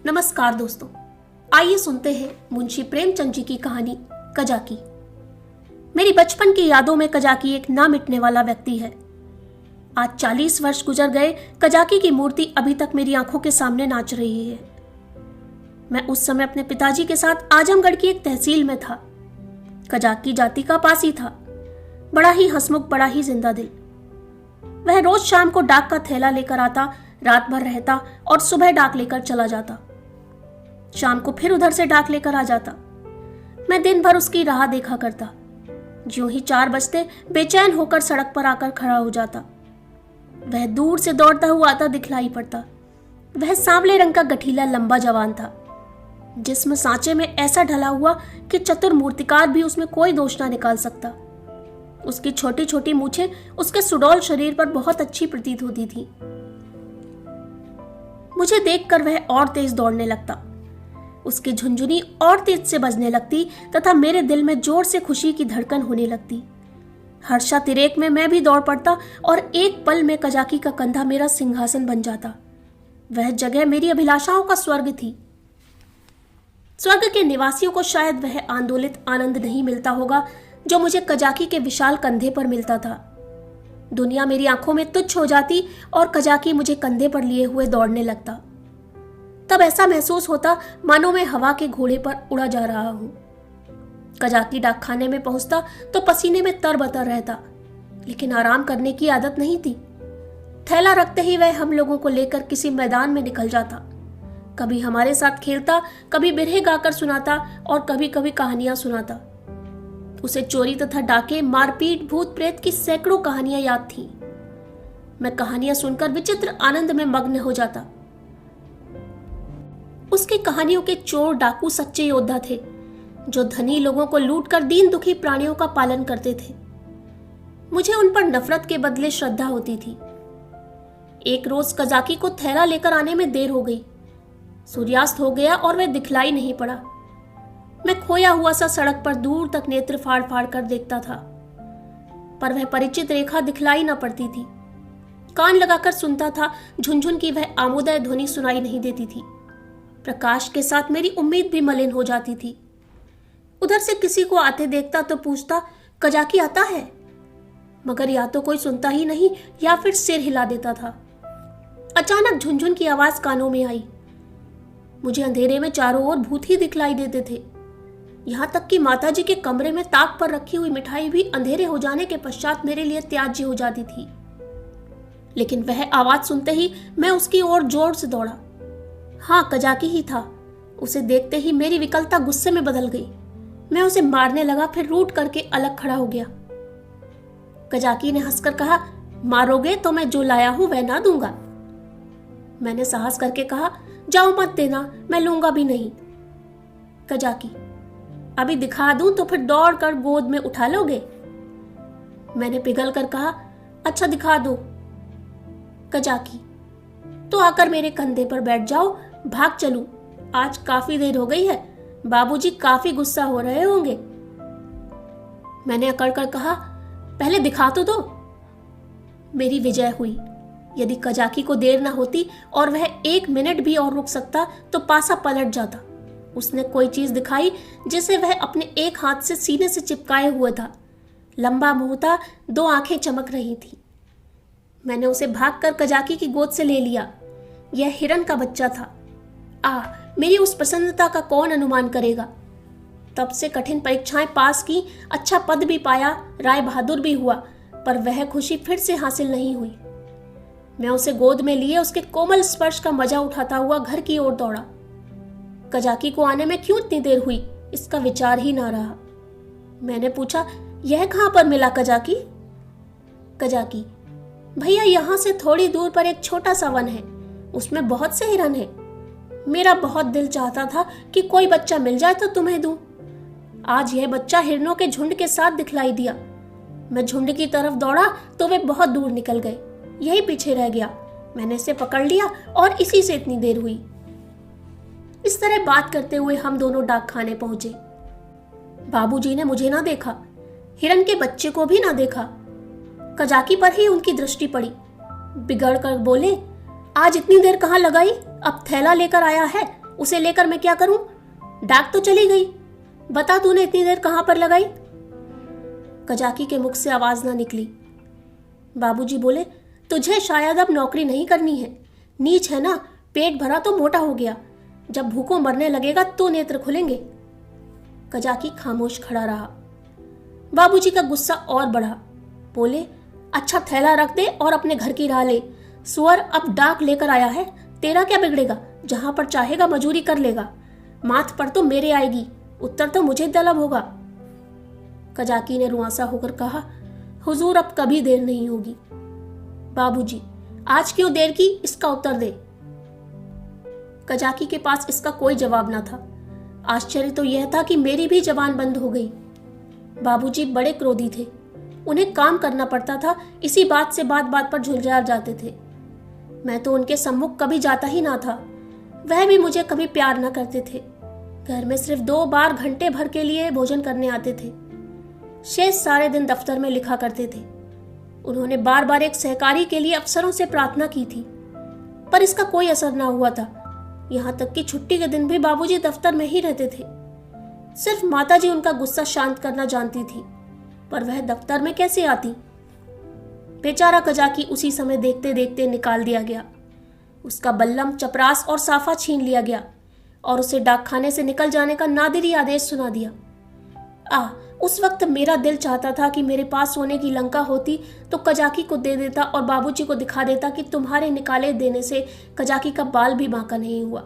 नमस्कार दोस्तों, आइए सुनते हैं मुंशी प्रेमचंद जी की कहानी कजाकी। मेरी बचपन की यादों में कजाकी एक ना मिटने वाला व्यक्ति है। आज 40 वर्ष गुजर गए, कजाकी की मूर्ति अभी तक मेरी आंखों के सामने नाच रही है। मैं उस समय अपने पिताजी के साथ आजमगढ़ की एक तहसील में था। कजाकी जाति का पासी था, बड़ा ही हंसमुख, बड़ा ही जिंदा दिल। वह रोज शाम को डाक का थैला लेकर आता, रात भर रहता और सुबह डाक लेकर चला जाता। शाम को फिर उधर से डाक लेकर आ जाता। मैं दिन भर उसकी राह देखा करता। ज्यों ही 4 बजते बेचैन होकर सड़क पर आकर खड़ा हो जाता। वह दूर से दौड़ता हुआ आता दिखलाई पड़ता। वह सांवले रंग का गठीला लंबा जवान था, जिसमें सांचे में ऐसा ढला हुआ कि चतुर मूर्तिकार भी उसमें कोई दोष ना निकाल सकता। उसकी छोटी छोटी मूछें उसके सुडौल शरीर पर बहुत अच्छी प्रतीत होती थी। मुझे देखकर वह और तेज दौड़ने लगता। उसकी झुंझुनी और तेज से बजने लगती तथा मेरे दिल में जोर से खुशी की धड़कन होने लगती। हर्षा तिरेक में मैं भी दौड़ पड़ता और एक पल में कजाकी का कंधा मेरा सिंहासन बन जाता। वह जगह मेरी अभिलाषाओं का स्वर्ग थी। स्वर्ग के निवासियों को शायद वह आंदोलित आनंद नहीं मिलता होगा जो मुझे कजाकी के विशाल कंधे पर मिलता था। दुनिया मेरी आंखों में तुच्छ हो जाती और कजाकी मुझे कंधे पर लिए हुए दौड़ने लगता। तब ऐसा महसूस होता मानो मैं हवा के घोड़े पर उड़ा जा रहा हूं। कजाकी डाकखाने में पहुंचता तो पसीने में तरबतर रहता, लेकिन आराम करने की आदत नहीं थी। थैला रखते ही वह हम लोगों को लेकर किसी मैदान में निकल जाता। कभी हमारे साथ खेलता, कभी बिरहे गाकर सुनाता और कभी कभी कहानियां सुनाता। उसे चोरी तथा डाके, मारपीट, भूत प्रेत की सैकड़ों कहानियां याद थीं। मैं कहानियां सुनकर विचित्र आनंद में मग्न हो जाता। उसकी कहानियों के चोर डाकू सच्चे योद्धा थे, जो धनी लोगों को लूटकर दीन दुखी प्राणियों का पालन करते थे। मुझे उन पर नफरत के बदले श्रद्धा होती थी। एक रोज कजाकी को थैला लेकर आने में देर हो गई। सूर्यास्त हो गया और वह दिखलाई नहीं पड़ा। मैं खोया हुआ सा सड़क पर दूर तक नेत्र फाड़ फाड़ कर देखता था, पर वह परिचित रेखा दिखलाई न पड़ती थी। कान लगाकर सुनता था, झुनझुन की वह आमोदय ध्वनि सुनाई नहीं देती थी। प्रकाश के साथ मेरी उम्मीद भी मलिन हो जाती थी। उधर से किसी को आते देखता तो पूछता, कजाकी आता है? मगर या तो कोई सुनता ही नहीं या फिर सिर हिला देता था। अचानक झुनझुन की आवाज कानों में आई। मुझे अंधेरे में चारों ओर भूत ही दिखलाई देते थे। यहां तक कि माताजी के कमरे में ताक पर रखी हुई मिठाई भी अंधेरे हो जाने के पश्चात मेरे लिए त्याज्य हो जाती थी। लेकिन वह आवाज सुनते ही मैं उसकी ओर जोर से दौड़ा। हाँ, कजाकी ही था। उसे देखते ही मेरी विकलता गुस्से में बदल गई। मैं उसे मारने लगा, फिर रूठ करके अलग खड़ा हो गया। कजाकी ने हंसकर कहा, मारोगे तो मैं जो लाया हूं वह ना दूंगा। मैंने साहस करके कहा, जाओ मत देना, मैं लूंगा भी नहीं। कजाकी, अभी दिखा दूं तो फिर दौड़ कर गोद में उठा लोगे? मैंने पिघल कर कहा, अच्छा दिखा दो। कजाकी, तो आकर मेरे कंधे पर बैठ जाओ, भाग चलूं। आज काफी देर हो गई है, बाबूजी काफी गुस्सा हो रहे होंगे। मैंने अकड़ कर कहा, पहले दिखा तो दो। मेरी विजय हुई। यदि कजाकी को देर न होती और वह 1 मिनट भी और रुक सकता तो पासा पलट जाता। उसने कोई चीज दिखाई जिसे वह अपने एक हाथ से सीने से चिपकाए हुए था। लंबा मुंह था, 2 आंखें चमक रही थी। मैंने उसे भागकर कजाकी की गोद से ले लिया। यह हिरन का बच्चा था। मेरी उस प्रसन्नता का कौन अनुमान करेगा। तब से कठिन परीक्षाएं पास की, अच्छा पद भी पाया, राय बहादुर भी हुआ, पर वह खुशी फिर से हासिल नहीं हुई। मैं उसे गोद में लिए उसके कोमल स्पर्श का मजा उठाता हुआ घर की ओर दौड़ा। कजाकी को आने में क्यों इतनी देर हुई, इसका विचार ही ना रहा। मैंने पूछा, यह कहां पर मिला कजाकी? कजाकी, भैया यहां से थोड़ी दूर पर एक छोटा सा वन है, उसमें बहुत से हिरन हैं। मेरा बहुत दिल चाहता था कि कोई बच्चा मिल जाए तो तुम्हें दूं। आज यह बच्चा हिरनों के झुंड के साथ दिखलाई दिया। मैं झुंड की तरफ दौड़ा तो वे बहुत दूर निकल गए। यही पीछे रह गया। मैंने इसे पकड़ लिया और इसी से इतनी देर हुई। इस तरह बात करते हुए हम दोनों डाकखाने पहुंचे। बाबूजी ने मुझे ना देखा, हिरन के बच्चे को भी ना देखा। कजाकी पर ही उनकी दृष्टि पड़ी। बिगड़ कर बोले, आज इतनी देर कहाँ लगाई? अब थैला लेकर आया है, उसे लेकर मैं क्या करूं? डाक तो चली गई। बता तूने इतनी देर कहां पर लगाई? कजाकी के मुख से आवाज ना निकली। बाबूजी बोले, तुझे शायद अब नौकरी नहीं करनी है। नीच है ना, पेट भरा तो मोटा हो गया। जब भूखों मरने लगेगा तो नेत्र खुलेंगे। कजाकी खामोश खड़ा रहा। बाबूजी का गुस्सा और बढ़ा। बोले, अच्छा थैला रख दे और अपने घर की राह ले। सुअर अब डाक लेकर आया है, तेरा क्या बिगड़ेगा? जहां पर चाहेगा मजूरी कर लेगा। माथ पर तो मेरे आएगी, उत्तर तो मुझे तलब होगा। कजाकी ने रुआंसा होकर कहा, हुजूर अब कभी देर नहीं होगी। बाबूजी, आज क्यों देर की, इसका उत्तर दे। कजाकी के पास इसका कोई जवाब ना था। आश्चर्य तो यह था कि मेरी भी जबान बंद हो गई। बाबूजी बड़े क्रोधी थे। उन्हें काम करना पड़ता था, इसी बात से बात बात पर झुलझार जाते थे। मैं तो उनके सम्मुख कभी जाता ही ना था। वह भी मुझे कभी प्यार न करते थे। घर में सिर्फ 2 बार घंटे भर के लिए भोजन करने आते थे। शेष सारे दिन दफ्तर में लिखा करते थे। उन्होंने बार बार एक सहकारी के लिए अफसरों से प्रार्थना की थी, पर इसका कोई असर ना हुआ था। यहां तक कि छुट्टी के दिन भी बाबूजी दफ्तर में ही रहते थे। सिर्फ माताजी उनका गुस्सा शांत करना जानती थी, पर वह दफ्तर में कैसे आती? बेचारा कजाकी उसी समय देखते देखते निकाल दिया गया। उसका बल्लम, चपरास और साफा छीन लिया गया और उसे डाकखाने से निकल जाने का नादिरी आदेश सुना दिया। उस वक्त मेरा दिल चाहता था कि मेरे पास सोने की लंका होती तो कजाकी को दे देता और बाबूजी को दिखा देता कि तुम्हारे निकाले देने से कजाकी का बाल भी बांका नहीं हुआ।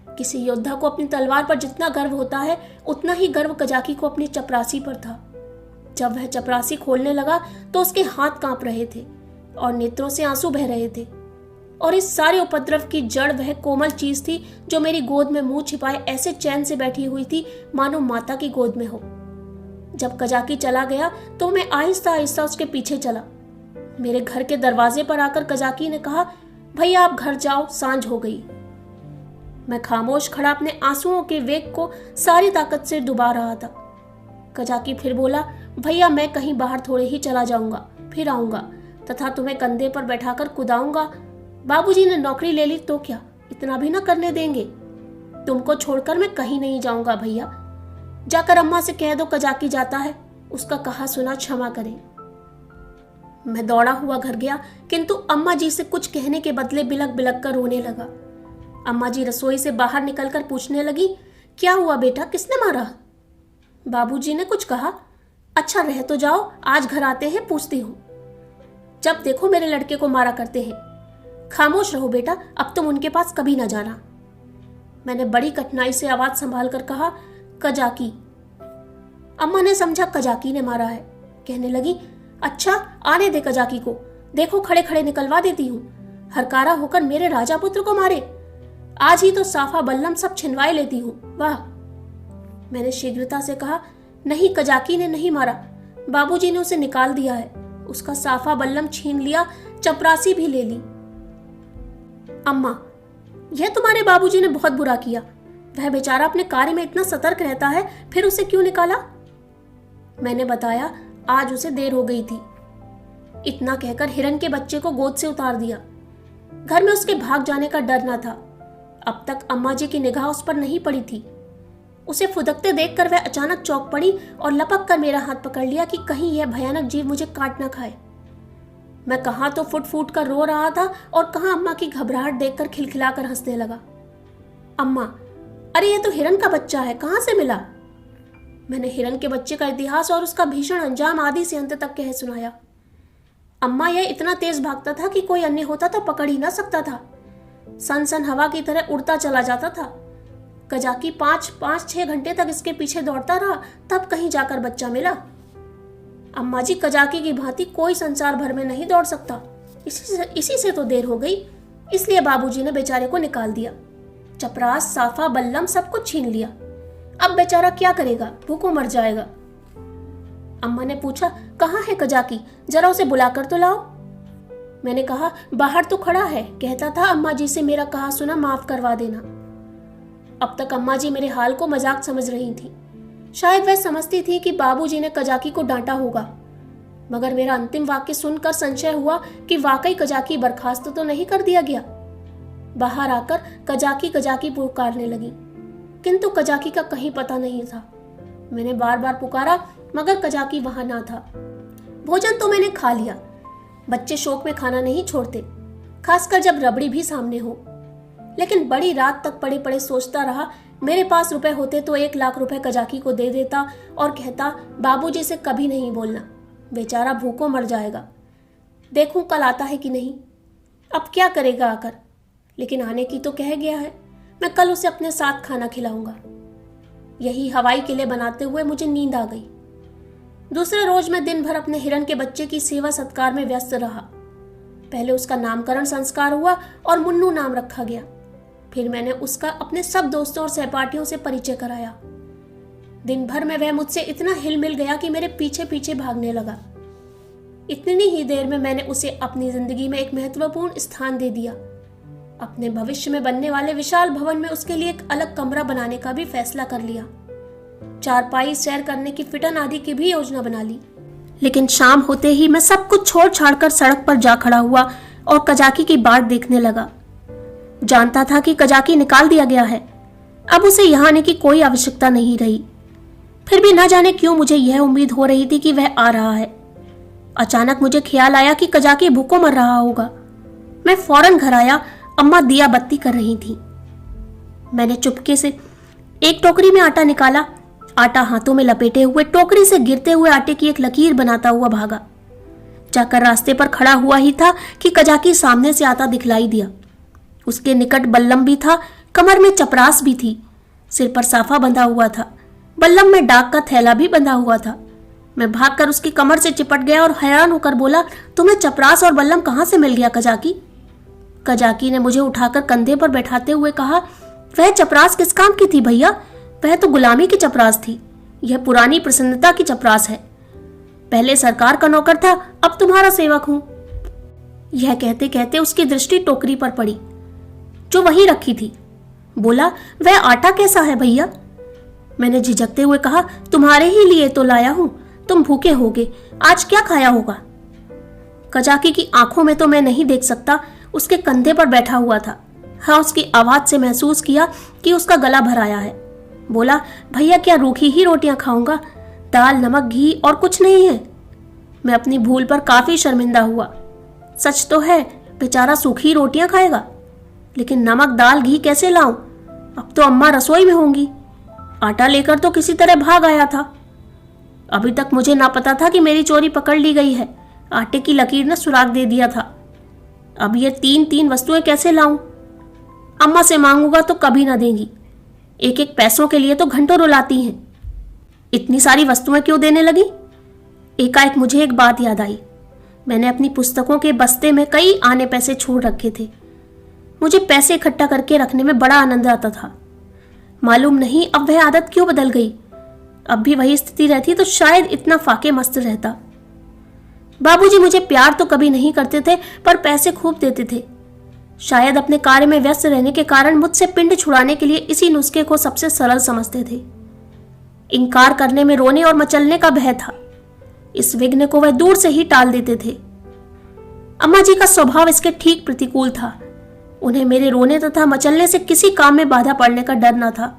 किसी योद्धा को अपनी तलवार पर जितना गर्व होता है, उतना ही गर्व कजाकी को अपनी चपरासी पर था। जब वह चपरासी खोलने लगा तो उसके हाथ कांप रहे थे और नेत्रों से आंसू बह रहे थे। और इस सारे उपद्रव की जड़ वह कोमल चीज थी जो मेरी गोद में मुंह छिपाए ऐसे चैन से बैठी हुई थी मानो माता की गोद में हो। जब कजाकी चला गया तो मैं आहिस्ता आहिस्ता उसके पीछे चला। मेरे घर के दरवाजे पर आकर कजाकी ने कहा, भैया आप घर जाओ, सांझ हो गई। मैं खामोश खड़ा अपने आंसुओं के वेग को सारी ताकत से डुबा रहा था। कजाकी फिर बोला, भैया मैं कहीं बाहर थोड़े ही चला जाऊंगा, फिर आऊंगा तथा तुम्हें कंधे पर बैठाकर कुदाऊंगा। बाबूजी ने नौकरी ले ली तो क्या, इतना भी ना करने देंगे? तुमको छोड़कर मैं कहीं नहीं जाऊंगा भैया। जाकर अम्मा से कह दो कजाकी जाता है, उसका कहा सुना क्षमा करें। मैं दौड़ा हुआ घर गया, किंतु अम्मा जी से कुछ कहने के बदले बिलक बिलक कर रोने लगा। अम्मा जी रसोई से बाहर निकलकर पूछने लगी, क्या हुआ बेटा, किसने मारा? बाबूजी ने कुछ कहा। अच्छा रह तो जाओ, आज घर आते हैं पूछती हूँ। जब देखो मेरे लड़के को मारा करते हैं। खामोश रहो बेटा, अब तुम उनके पास कभी ना जाना। मैंने बड़ी कठिनाई से आवाज संभाल कर कहा, कजाकी। अम्मा ने समझा कजाकी ने मारा है। कहने लगी, अच्छा आने दे कजाकी को, देखो खड़े खड़े निकलवा देती हूँ। हरकारा होकर मेरे राजा पुत्र को मारे। आज ही तो साफा बल्लम सब छिनवाए लेती हूँ। वाह। मैंने शीघ्रता से कहा, नहीं कजाकी ने नहीं मारा, बाबूजी ने उसे निकाल दिया है। उसका साफा बल्लम छीन लिया, चपरासी भी ले ली। अम्मा, यह तुम्हारे बाबूजी ने बहुत बुरा किया। वह बेचारा अपने कार्य में इतना सतर्क रहता है, फिर उसे क्यों निकाला? मैंने बताया, आज उसे देर हो गई थी। इतना कहकर हिरन के बच्चे को गोद से उतार दिया। घर में उसके भाग जाने का डर न था। अब तक अम्मा जी की निगाह उस पर नहीं पड़ी थी। उसे फुदकते देखकर वह अचानक चौंक पड़ी और लपक कर मेरा हाथ पकड़ लिया कि कहीं यह भयानक जीव मुझे काट न खाए। मैं कहां तो फुट फूट कर रो रहा था और कहां अम्मा की घबराहट देखकर खिलखिलाकर हंसने लगा। अम्मा, अरे ये तो हिरन का बच्चा है, कहां से मिला? मैंने हिरन के बच्चे का इतिहास और उसका भीषण अंजाम आदि से अंत तक कह सुनाया। अम्मा, यह इतना तेज भागता था कि कोई अन्य होता तो पकड़ ही ना सकता था। सन सन हवा की तरह उड़ता चला जाता था। कजाकी 5-6 घंटे तक इसके पीछे दौड़ता रहा, तब कहीं जाकर बच्चा मिला। अम्मा जी, कजाकी की भांति कोई संसार भर में नहीं दौड़ सकता। इसी से तो देर हो गई, इसलिए बाबूजी ने बेचारे को निकाल दिया। चपरास, साफा, बल्लम सब कुछ छीन लिया। अब बेचारा क्या करेगा, भूखों मर जाएगा। अम्मा ने पूछा, कहाँ है कजाकी, जरा उसे बुलाकर तो लाओ। मैंने कहा, बाहर तो खड़ा है, कहता था अम्मा जी से मेरा कहा सुना माफ करवा देना। अब तक अम्मा जी मेरे हाल को मजाक समझ रही थी। शायद वह समझती थी कि बाबूजी ने कजाकी को डांटा होगा, मगर मेरा अंतिम वाक्य सुनकर संशय हुआ कि वाकई कजाकी बर्खास्त तो नहीं कर दिया गया। बाहर आकर कजाकी कजाकी पुकारने लगी, किंतु कजाकी का कहीं पता नहीं था। मैंने बार बार पुकारा मगर कजाकी वहां ना था। भोजन तो मैंने खा लिया, बच्चे शौक में खाना नहीं छोड़ते, खासकर जब रबड़ी भी सामने हो। लेकिन बड़ी रात तक पड़े पड़े सोचता रहा, मेरे पास रुपए होते तो 1 लाख रुपए कजाकी को दे देता और कहता बाबूजी से कभी नहीं बोलना, बेचारा भूखों मर जाएगा, देखूं कल आता है कि नहीं। अब क्या करेगा आकर, लेकिन आने की तो कह गया है, मैं कल उसे अपने साथ खाना खिलाऊंगा। यही हवाई किले बनाते हुए मुझे नींद आ गई। दूसरे रोज मैं दिन भर अपने हिरन के बच्चे की सेवा सत्कार में व्यस्त रहा। पहले उसका नामकरण संस्कार हुआ और मुन्नू नाम रखा गया। फिर मैंने उसका अपने सब दोस्तों और सहपाठियों से परिचय कराया। दिन भर में वह मुझसे इतना हिल मिल गया कि मेरे पीछे पीछे भागने लगा। इतनी ही देर में मैंने उसे अपनी जिंदगी में एक महत्वपूर्ण स्थान दे दिया। अपने भविष्य में बनने वाले विशाल भवन में उसके लिए एक अलग कमरा बनाने का भी फैसला कर लिया। चारपाई, सैर करने की फिटन आदि की भी योजना बना ली। लेकिन शाम होते ही मैं सब कुछ छोड़ छाड़कर सड़क पर जा खड़ा हुआ और कजाकी की बाट देखने लगा। जानता था कि कजाकी निकाल दिया गया है, अब उसे यहाँ आने की कोई आवश्यकता नहीं रही। फिर भी न जाने क्यों मुझे यह उम्मीद हो रही थी कि वह आ रहा है। अचानक मुझे ख्याल आया कि कजाकी भूखों मर रहा होगा। मैं फौरन घर आया। अम्मा दिया बत्ती कर रही थी। मैंने चुपके से एक टोकरी में आटा निकाला। आटा हाथों में लपेटे हुए टोकरी से गिरते हुए आटे की एक लकीर बनाता हुआ भागा। जाकर रास्ते पर खड़ा हुआ ही था कि कजाकी सामने से आता दिखलाई दिया। उसके निकट बल्लम भी था, कमर में चपरास भी थी, सिर पर साफा बंधा हुआ था, बल्लम में डाक का थैला भी बंधा हुआ था। मैं भागकर उसकी कमर से चिपट गया और हैरान होकर बोला, तुम्हें चपरास और बल्लम कहां से मिल गया कजाकी? कजाकी ने मुझे उठाकर कंधे पर बैठाते हुए कहा, वह चपरास किस काम की थी भैया? वह तो गुलामी की चपरास थी, यह पुरानी प्रसन्नता की चपरास है। पहले सरकार का नौकर था, अब तुम्हारा सेवक हूं। यह कहते कहते उसकी दृष्टि टोकरी पर पड़ी जो वहीं रखी थी। बोला, वह आटा कैसा है भैया? मैंने झिझकते हुए कहा, तुम्हारे ही लिए तो लाया हूं, तुम भूखे होगे, आज क्या खाया होगा? कजाकी की आंखों में तो मैं नहीं देख सकता, उसके कंधे पर बैठा हुआ था। हाँ, उसकी आवाज से महसूस किया कि उसका गला भर आया है। बोला, भैया क्या रूखी ही रोटियां खाऊंगा? दाल, नमक, घी और कुछ नहीं है? मैं अपनी भूल पर काफी शर्मिंदा हुआ। सच तो है, बेचारा सूखी रोटियां खाएगा, लेकिन नमक, दाल, घी कैसे लाऊं? अब तो अम्मा रसोई में होंगी। आटा लेकर तो किसी तरह भाग आया था। अभी तक मुझे ना पता था कि मेरी चोरी पकड़ ली गई है। आटे की लकीर ने सुराग दे दिया था। अब ये 3-3 वस्तुएं कैसे लाऊं? अम्मा से मांगूंगा तो कभी ना देंगी। एक एक पैसों के लिए तो घंटों रुलाती हैं। इतनी सारी वस्तुएं क्यों देने लगी? एकाएक मुझे एक बात याद आई। मैंने अपनी पुस्तकों के बस्ते में कई आने पैसे छोड़ रखे थे। मुझे पैसे इकट्ठा करके रखने में बड़ा आनंद आता था। मालूम नहीं अब वह आदत क्यों बदल गई। अब भी वही स्थिति रहती तो शायद इतना फाके मस्त रहता। बाबूजी मुझे प्यार तो कभी नहीं करते थे, पर पैसे खूब देते थे। शायद अपने कार्य में व्यस्त रहने के कारण मुझसे पिंड छुड़ाने के लिए इसी नुस्खे को सबसे सरल समझते थे। इनकार करने में रोने और मचलने का भय था। इस विघ्न को वह दूर से ही टाल देते थे। अम्मा जी का स्वभाव इसके ठीक प्रतिकूल था। उन्हें मेरे रोने तथा मचलने से किसी काम में बाधा पड़ने का डर न था।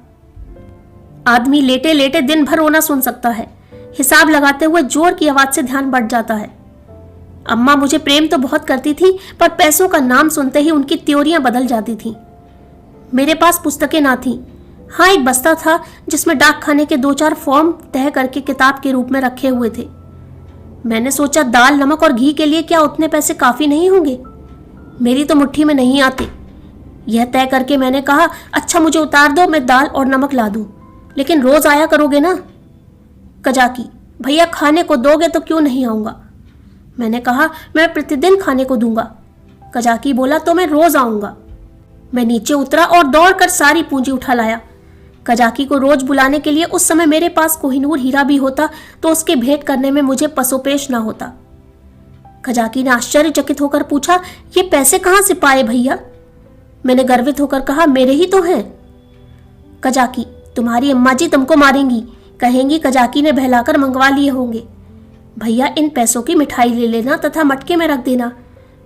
आदमी लेटे लेटे दिन भर रोना सुन सकता है, हिसाब लगाते हुए जोर की आवाज से ध्यान बढ़ जाता है। अम्मा मुझे प्रेम तो बहुत करती थी, पर पैसों का नाम सुनते ही उनकी त्योरियां बदल जाती थीं। मेरे पास पुस्तकें ना थीं। हाँ, एक बस्ता था जिसमें डाक खाने के 2-4 फॉर्म तय करके किताब के रूप में रखे हुए थे। मैंने सोचा, दाल, नमक और घी के लिए क्या उतने पैसे काफी नहीं होंगे? मेरी तो मुट्ठी में नहीं आते। यह तय करके मैंने कहा, अच्छा मुझे उतार दो, मैं दाल और नमक ला दूं, लेकिन रोज आया करोगे ना? कजाकी, भैया खाने को दोगे तो क्यों नहीं आऊंगा? मैंने कहा, मैं प्रतिदिन खाने को दूंगा। कजाकी बोला, तो मैं रोज आऊंगा। मैं नीचे उतरा और दौड़कर सारी पूंजी उठा लाया। कजाकी को रोज बुलाने के लिए उस समय मेरे पास कोहिनूर हीरा भी होता तो उसके भेंट करने में मुझे पसोपेश ना होता। कजाकी ने आश्चर्यचकित होकर पूछा, ये पैसे कहां से पाए भैया? मैंने गर्वित होकर कहा, मेरे ही तो हैं। कजाकी, तुम्हारी अम्मा जी तुमको मारेंगी, कहेंगी कजाकी ने बहलाकर मंगवा लिए होंगे। भैया इन पैसों की मिठाई ले लेना तथा मटके में रख देना।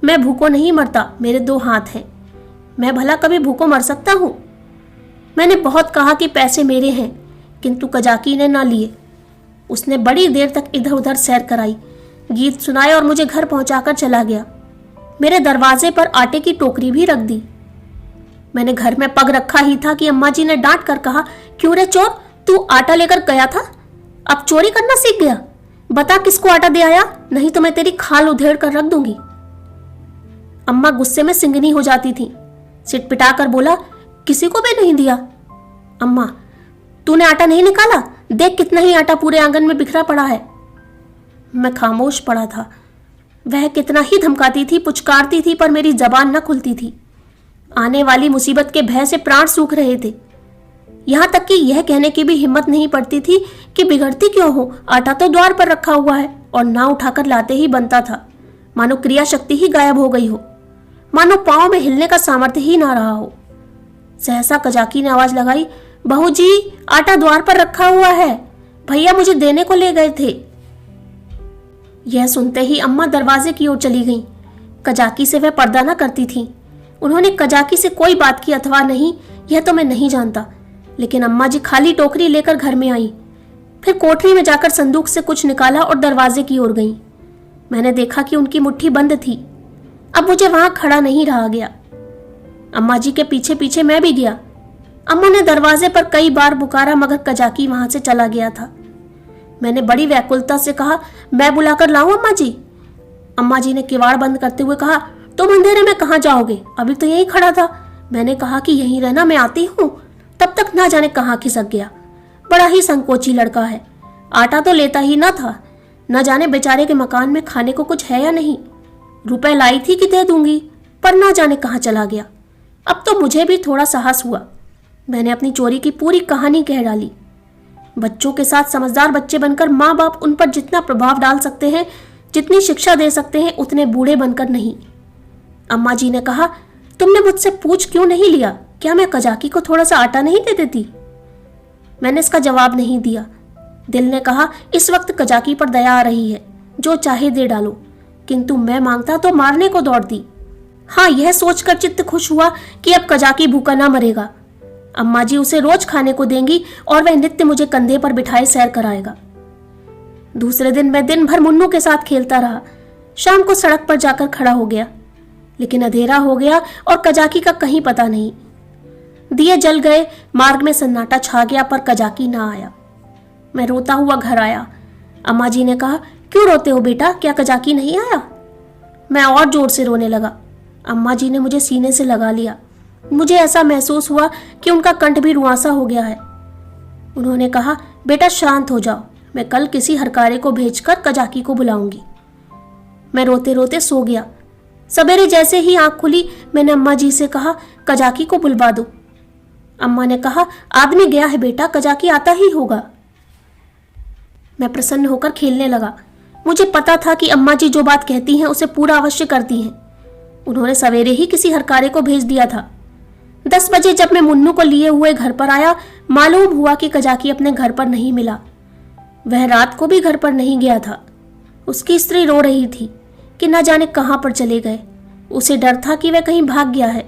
मैं भूखों नहीं मरता, मेरे 2 हाथ हैं। मैं भला कभी भूखों मर सकता हूं? मैंने बहुत कहा कि पैसे मेरे हैं, किंतु कजाकी ने ना लिए। उसने बड़ी देर तक इधर उधर सैर कराई, गीत सुनाए और मुझे घर पहुंचाकर चला गया। मेरे दरवाजे पर आटे की टोकरी भी रख दी। मैंने घर में पग रखा ही था कि अम्मा जी ने डांट कर कहा, क्यों रे चोर, तू आटा लेकर गया था, अब चोरी करना सीख गया? बता किसको आटा दे आया, नहीं तो मैं तेरी खाल उधेड़ कर रख दूंगी। अम्मा गुस्से में सिंगनी हो जाती थी। सिटपिटा कर बोला, किसी को भी नहीं दिया। अम्मा, तूने आटा नहीं निकाला? देख कितना ही आटा पूरे आंगन में बिखरा पड़ा है। मैं खामोश पड़ा था। वह कितना ही धमकाती थी, पुचकारती थी, पर मेरी जबान न खुलती थी। आने वाली मुसीबत के भय से प्राण सूख रहे थे। यहां तक कि यह कहने की भी हिम्मत नहीं पड़ती थी कि बिगड़ती क्यों हो, आटा तो द्वार पर रखा हुआ है और ना उठाकर लाते ही बनता था। मानो क्रिया शक्ति ही गायब हो गई हो, मानो पांव में हिलने का सामर्थ्य ही ना रहा हो। सहसा कजाकी ने आवाज लगाई, बहू जी, आटा द्वार पर रखा हुआ है, भैया मुझे देने को ले गए थे। यह सुनते ही अम्मा दरवाजे की ओर चली गईं। कजाकी से वह पर्दा न करती थीं। उन्होंने कजाकी से कोई बात की अथवा नहीं, यह तो मैं नहीं जानता, लेकिन अम्मा जी खाली टोकरी लेकर घर में आई। फिर कोठरी में जाकर संदूक से कुछ निकाला और दरवाजे की ओर गईं। मैंने देखा कि उनकी मुट्ठी बंद थी। अब मुझे वहां खड़ा नहीं रहा गया। अम्मा जी के पीछे पीछे मैं भी गया। अम्मा ने दरवाजे पर कई बार पुकारा, मगर कजाकी वहां से चला गया था। मैंने बड़ी व्याकुलता से कहा, मैं बुलाकर लाऊं अम्मा जी? अम्मा जी ने किवाड़ बंद करते हुए कहा, तुम अंधेरे में कहां जाओगे, अभी तो यहीं खड़ा था। मैंने कहा कि यहीं रहना, मैं आती हूं। तब तक ना जाने कहां खिसक गया। बड़ा ही संकोची लड़का है। आटा तो लेता ही ना था। न जाने बेचारे के मकान में खाने को कुछ है या नहीं। रुपए लाई थी कि दे दूंगी, पर ना जाने कहां चला गया। अब तो मुझे भी थोड़ा साहस हुआ। मैंने अपनी चोरी की पूरी कहानी कह डाली। बच्चों के साथ समझदार बच्चे बनकर माँ बाप उन पर जितना प्रभाव डाल सकते हैं, जितनी शिक्षा दे सकते हैं, उतने बूढ़े बनकर नहीं। अम्मा जी ने कहा, तुमने मुझसे पूछ क्यों नहीं लिया? क्या मैं कजाकी को थोड़ा सा आटा नहीं दे देती? मैंने इसका जवाब नहीं दिया। दिल ने कहा, इस वक्त कजाकी पर दया आ रही है, जो चाहे दे डालो, किंतु मैं मांगता तो मारने को दौड़ती। हाँ, यह सोचकर चित्त खुश हुआ कि अब कजाकी भूखा ना मरेगा। अम्मा जी उसे रोज खाने को देंगी और वह नित्य मुझे कंधे पर बिठाए सैर कराएगा। दूसरे दिन मैं दिन भर मुन्नू के साथ खेलता रहा। शाम को सड़क पर जाकर खड़ा हो गया, लेकिन अंधेरा हो गया और कजाकी का कहीं पता नहीं। दिए जल गए, मार्ग में सन्नाटा छा गया, पर कजाकी ना आया। मैं रोता हुआ घर आया। अम्मा जी ने कहा, क्यों रोते हो बेटा, क्या कजाकी नहीं आया? मैं और जोर से रोने लगा। अम्मा जी ने मुझे सीने से लगा लिया। मुझे ऐसा महसूस हुआ कि उनका कंठ भी रुआंसा हो गया है। उन्होंने कहा, बेटा शांत हो जाओ, मैं कल किसी हरकारे को भेजकर कजाकी को बुलाऊंगी। मैं रोते रोते सो गया। सवेरे जैसे ही आंख खुली, मैंने अम्मा जी से कहा, कजाकी को बुलवा दो। अम्मा ने कहा, आदमी गया है बेटा, कजाकी आता ही होगा। मैं प्रसन्न होकर खेलने लगा। मुझे पता था कि अम्मा जी जो बात कहती हैं उसे पूरा अवश्य करती हैं। उन्होंने सवेरे ही किसी हरकारे को भेज दिया था। 10 बजे जब मैं मुन्नू को लिए हुए घर पर आया, मालूम हुआ कि कजाकी अपने घर पर नहीं मिला। वह रात को भी घर पर नहीं गया था। उसकी स्त्री रो रही थी कि न जाने कहां पर चले गए। उसे डर था कि वह कहीं भाग गया है।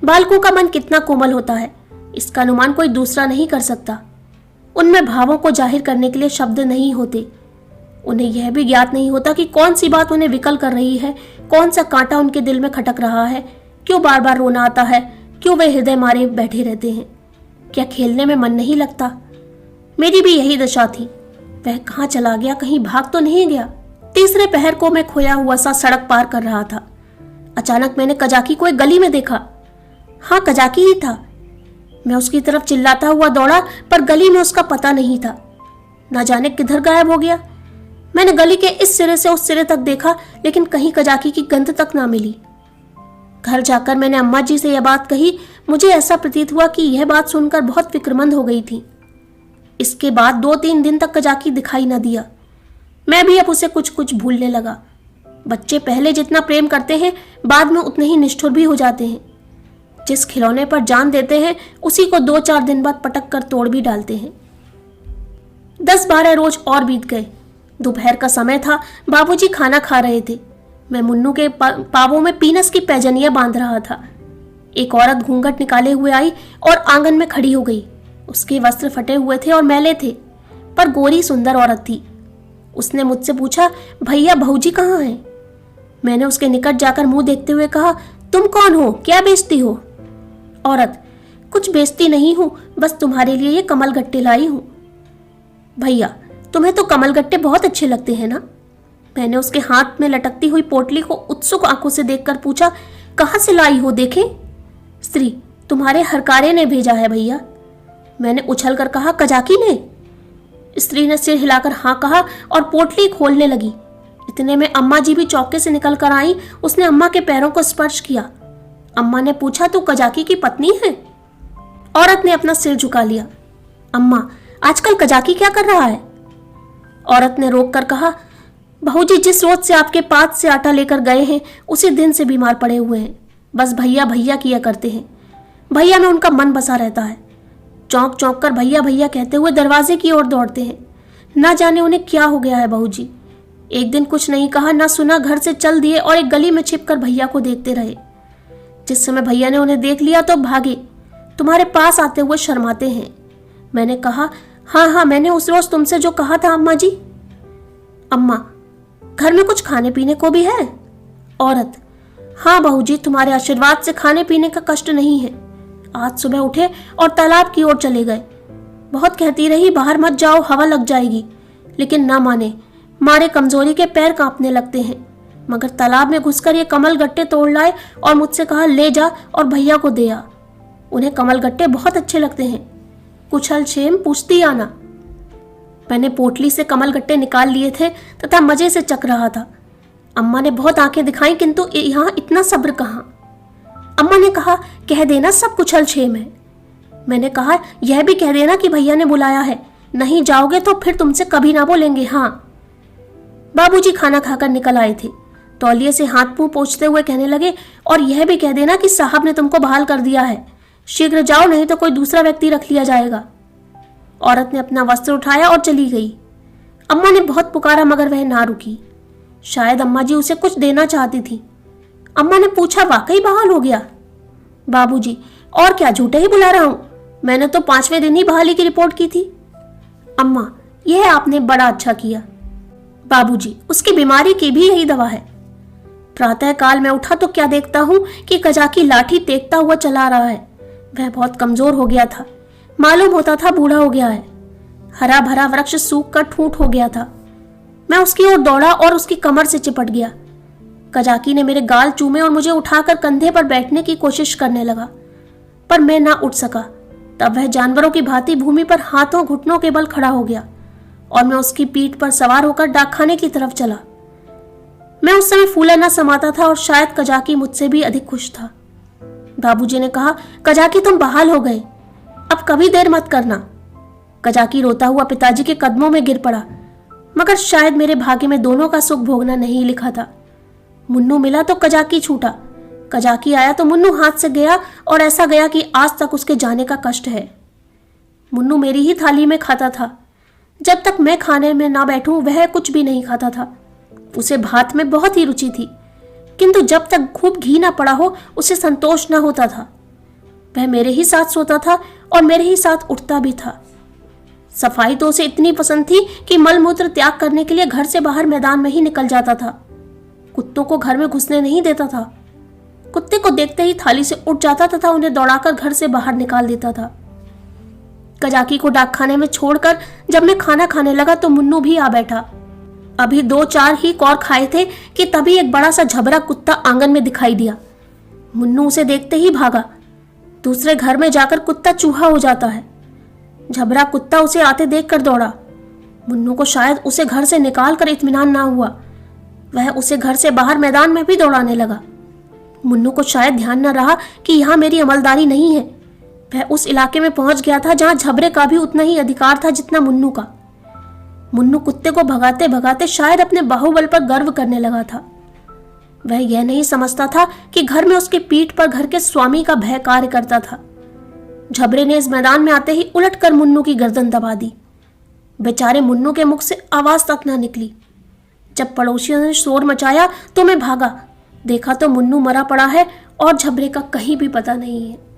बालकों का मन कितना कोमल होता है, इसका अनुमान कोई दूसरा नहीं कर सकता। उनमें भावों को जाहिर करने के लिए शब्द नहीं होते। उन्हें यह भी ज्ञात नहीं होता कि कौन सी बात उन्हें विकल कर रही है, कौन सा कांटा उनके दिल में खटक रहा है, क्यों बार बार रोना आता है, क्यों वे हृदय मारे बैठे रहते हैं। क्या खेलने में मन नहीं लगता? मेरी भी यही दशा थी। वह कहाँ चला गया, कहीं भाग तो नहीं गया। तीसरे पहर को मैं खोया हुआ सा सड़क पार कर रहा था। अचानक मैंने कजाकी को एक गली में देखा। हाँ, कजाकी ही था। मैं उसकी तरफ चिल्लाता हुआ दौड़ा, पर गली में उसका पता नहीं था। न जाने किधर गायब हो गया। मैंने गली के इस सिरे से उस सिरे तक देखा, लेकिन कहीं कजाकी की गंध तक ना मिली। घर जाकर मैंने अम्मा जी से यह बात कही। मुझे ऐसा प्रतीत हुआ कि यह बात सुनकर बहुत फिक्रमंद हो गई थी। इसके बाद 2-3 दिन तक कजाकी दिखाई न दिया। मैं भी अब उसे कुछ कुछ भूलने लगा। बच्चे पहले जितना प्रेम करते हैं, बाद में उतने ही निष्ठुर भी हो जाते हैं। जिस खिलौने पर जान देते हैं, उसी को 2-4 दिन बाद पटक कर तोड़ भी डालते हैं। 10-12 रोज और बीत गए। दोपहर का समय था। बाबूजी खाना खा रहे थे। मैं मुन्नू के पावों में पीनस की पैजनियां बांध रहा था। एक औरत घूंघट निकाले हुए आई और आंगन में खड़ी हो गई। उसके वस्त्र फटे हुए थे और मैले थे, पर गोरी सुंदर औरत थी। उसने मुझसे पूछा, भैया भौजी कहाँ हैं? मैंने उसके निकट जाकर मुंह देखते हुए कहा, तुम कौन हो, क्या बेचती हो? औरत, कुछ बेचती नहीं हूं, बस तुम्हारे लिए ये कमलगट्टे लाई हूं। भैया, तुम्हें तो कमलगट्टे बहुत अच्छे लगते हैं ना? मैंने उसके हाथ में लटकती हुई पोटली को उत्सुक आंखों से देखकर पूछा, कहां से लाई हो देखें? स्त्री, तुम्हारे हरकारे ने भेजा है भैया। मैंने उछल कर कहा, कजाकी ने? स्त्री ने सिर हिलाकर हाँ कहा और पोटली खोलने लगी। इतने में अम्मा जी भी चौके से निकल कर आई। उसने अम्मा के पैरों को स्पर्श किया। अम्मा ने पूछा, तू कजाकी की पत्नी है? औरत ने अपना सिर झुका लिया। अम्मा, आजकल कजाकी क्या कर रहा है? औरत ने रोक कर कहा, बहूजी जिस रोज से आपके पास से आटा लेकर गए हैं उसी दिन से बीमार पड़े हुए हैं। बस भैया भैया किया करते हैं। भैया में उनका मन बसा रहता है। चौंक चौंक कर भैया भैया कहते हुए दरवाजे की ओर दौड़ते हैं। ना जाने उन्हें क्या हो गया है बहूजी। एक दिन कुछ नहीं कहा ना सुना, घर से चल दिए और एक गली में छिपकर भैया को देखते रहे। जिस समय भैया ने उन्हें देख लिया तो भागे। तुम्हारे पास आते हुए शर्माते हैं। मैंने कहा, हाँ हाँ, मैंने उस रोज तुमसे जो कहा था अम्मा जी। अम्मा, घर में कुछ खाने पीने को भी है? औरत, हाँ बहूजी, तुम्हारे आशीर्वाद से खाने पीने का कष्ट नहीं है। आज सुबह उठे और तालाब की ओर चले गए। बहुत कहती रही बाहर मत जाओ, हवा लग जाएगी, लेकिन ना माने। मारे कमजोरी के पैर कांपने लगते हैं, मगर तालाब में घुसकर ये कमल गट्टे तोड़ लाए और मुझसे कहा, ले जा और भैया को दे आ। उन्हें कमल गट्टे बहुत अच्छे लगते हैं। कुछल छेम पूछती आना। मैंने पोटली से कमल गट्टे निकाल लिए थे तथा मजे से चख रहा था। अम्मा ने बहुत आंखें दिखाई, किंतु यहाँ इतना सब्र कहाँ। अम्मा ने कहा, कह देना सब कुछल छेम है। मैंने कहा, यह भी कह देना कि भैया ने बुलाया है। नहीं जाओगे तो फिर तुमसे कभी ना बोलेंगे। हाँ। बाबूजी खाना खाकर निकल आए थे। तौलिए से हाथ मुंह पोंछते हुए कहने लगे, और यह भी कह देना कि साहब ने तुमको बहाल कर दिया है। शीघ्र जाओ, नहीं तो कोई दूसरा व्यक्ति रख लिया जाएगा। औरत ने अपना वस्त्र उठाया और चली गई। अम्मा ने बहुत पुकारा मगर वह ना रुकी। शायद अम्मा जी उसे कुछ देना चाहती थी। अम्मा ने पूछा, वाकई बहाल हो गया? बाबूजी, और क्या, झूठे ही बुला रहा हूं। मैंने तो 5वें दिन ही बहाली की रिपोर्ट की थी। अम्मा, यह आपने बड़ा अच्छा किया। बाबूजी, उसकी बीमारी की भी यही दवा है। प्रातः काल में उठा तो क्या देखता हूं कि कजाकी लाठी टेकता हुआ चला रहा है। वह बहुत कमजोर हो गया था, मालूम होता था बूढ़ा हो गया है। हरा भरा वृक्ष सूख कर ठूंठ हो गया था। मैं उसकी ओर दौड़ा और उसकी कमर से चिपट गया। कजाकी ने मेरे गाल चूमे और मुझे उठाकर कंधे पर बैठने की कोशिश करने लगा, पर मैं ना उठ सका। तब वह जानवरों की भांति भूमि पर हाथों घुटनों के बल खड़ा हो गया और मैं उसकी पीठ पर सवार होकर डाकखाने की तरफ चला। मैं उस समय फूला न समाता था और शायद कजाकी मुझसे भी अधिक खुश था। बाबूजी ने कहा, कजाकी तुम बहाल हो गए, अब कभी देर मत करना। कजाकी रोता हुआ पिताजी के कदमों में गिर पड़ा, मगर शायद मेरे भाग्य में दोनों का सुख भोगना नहीं लिखा था। मुन्नू मिला तो कजाकी छूटा, कजाकी आया तो मुन्नू हाथ से गया, और ऐसा गया कि आज तक उसके जाने का कष्ट है। मुन्नू मेरी ही थाली में खाता था। जब तक मैं खाने में ना बैठूं वह कुछ भी नहीं खाता था। उसे भात में बहुत ही रुचि थी, किंतु जब तक खूब घी ना पड़ा हो उसे संतोष ना होता था। वह मेरे ही साथ सोता था और मेरे ही साथ उठता भी था। सफाई तो उसे इतनी पसंद थी कि मलमूत्र त्याग करने के लिए घर से बाहर मैदान में ही निकल जाता था। कुत्तों को घर में घुसने नहीं देता था। कुत्ते को देखते ही थाली से उठ जाता तथा उन्हें दौड़ाकर घर से बाहर निकाल देता था। कजाकी को डाकखाने में छोड़कर जब मैं खाना खाने लगा तो मुन्नू भी आ बैठा। अभी 2-4 ही कौर खाए थे कि तभी एक बड़ा सा झबरा कुत्ता आंगन में दिखाई दिया। मुन्नू उसे देखते ही भागा। दूसरे घर में जाकर कुत्ता चूहा हो जाता है। झबरा कुत्ता उसे आते देखकर दौड़ा। मुन्नू को शायद उसे घर से निकाल कर इत्मीनान ना हुआ। वह उसे घर से बाहर मैदान में भी दौड़ाने लगा। मुन्नू को शायद ध्यान न रहा कि यहाँ मेरी अमलदारी नहीं है। वह उस इलाके में पहुंच गया था जहां झबरे का भी उतना ही अधिकार था जितना मुन्नू का। मुन्नू कुत्ते को भगाते भगाते शायद अपने बाहुबल पर गर्व करने लगा था। वह यह नहीं समझता था कि घर में उसकी पीठ पर घर के स्वामी का भय कार्य करता था। झबरे ने इस मैदान में आते ही उलट कर मुन्नू की गर्दन दबा दी। बेचारे मुन्नू के मुख से आवाज तक न निकली। जब पड़ोसियों ने शोर मचाया तो मैं भागा। देखा तो मुन्नू मरा पड़ा है और झबरे का कहीं भी पता नहीं है।